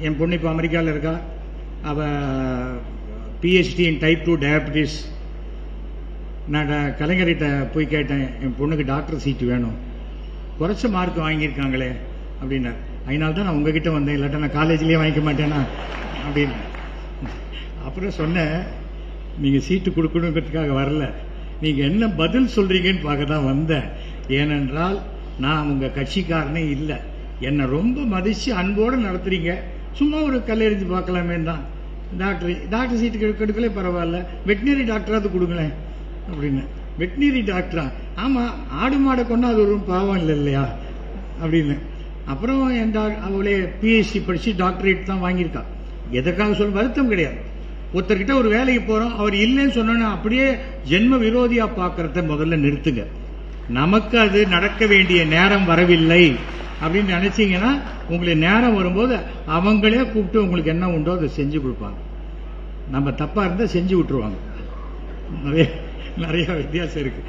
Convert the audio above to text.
என் பொண்ணு இப்போ அமெரிக்காவில் இருக்கா. அவள் PhD இன் டைப் 2 டயபிட்டிஸ். நான் கலைஞர்கிட்ட போய் கேட்டேன், என் பொண்ணுக்கு டாக்டர் சீட்டு வேணும், குறைச்ச மார்க் வாங்கியிருக்காங்களே அப்படின்னார். அதனால தான் நான் உங்ககிட்ட வந்தேன், இல்லாட்டா நான் காலேஜ்லேயே வாங்கிக்க மாட்டேன்னா அப்படின்னு. அப்புறம் சொன்னேன், நீங்கள் சீட்டு கொடுக்கணுங்கிறதுக்காக வரல, நீங்கள் என்ன பதில் சொல்கிறீங்கன்னு பார்க்க தான் வந்தேன். ஏனென்றால் நான் உங்கள் கட்சிக்காரனே இல்லை, என்னை ரொம்ப மதித்து அன்போடு நடத்துறீங்க, சும்மா ஒரு கல்லெறிஞ்சு பார்க்கலாமே தான். டாக்டர் சீட்டு கெடுக்கலே பரவாயில்ல, வெட்டினரி டாக்டராவது கொடுங்களேன் அப்படின்னு. வெட்டினரி டாக்டரா? ஆமாம், ஆடு மாடை கொண்டா அது ஒரு பாவம் இல்லை இல்லையா அப்படின்னு. அப்புறம் அவளே PhD படித்து டாக்டரேட் தான் வாங்கியிருக்கா. எதற்காக சொல்ல வருத்தம் கிடையாது. ஒருத்தர்கிட்ட ஒரு வேலைக்கு போகிறோம், அவர் இல்லைன்னு சொன்னோன்னா அப்படியே ஜென்ம விரோதியாக பார்க்கறத முதல்ல நிறுத்துங்க. நமக்கு அது நடக்க வேண்டிய நேரம் வரவில்லை அப்படின்னு நினைச்சீங்கன்னா, உங்களுக்கு நேரம் வரும்போது அவங்களே கூப்பிட்டு உங்களுக்கு என்ன உண்டோ அதை செஞ்சு கொடுப்பாங்க. நம்ம தப்பா இருந்தால் செஞ்சு விட்டுருவாங்க. நிறைய வித்தியாசம் இருக்கு.